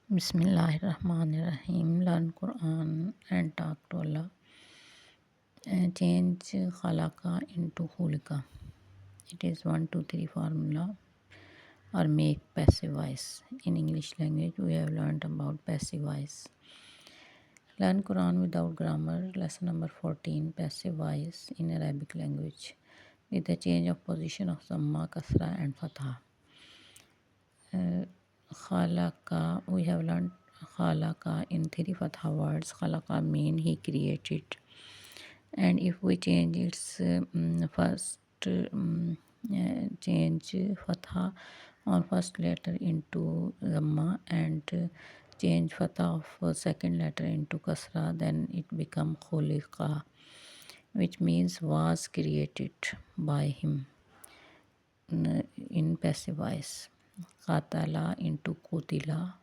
Bismillahirrahmanirrahim. Learn Quran and talk to Allah. Change khalaqa into khulika. It is 1, 2, 3 formula, or make passive voice. In English language, we have learned about passive voice. Learn Quran without grammar. Lesson number 14, passive voice in Arabic language, with the change of position of Zamma, Kasra and Fatha. Khalaqa, we have learned khalaqa in 3 Fatha words. Khalaqa mean he created, and if we change its first change Fatha on first letter into Zamma and change Fatha of second letter into Kasra, then it become khuliqa, which means was created by him in passive voice. Qatala into kutila,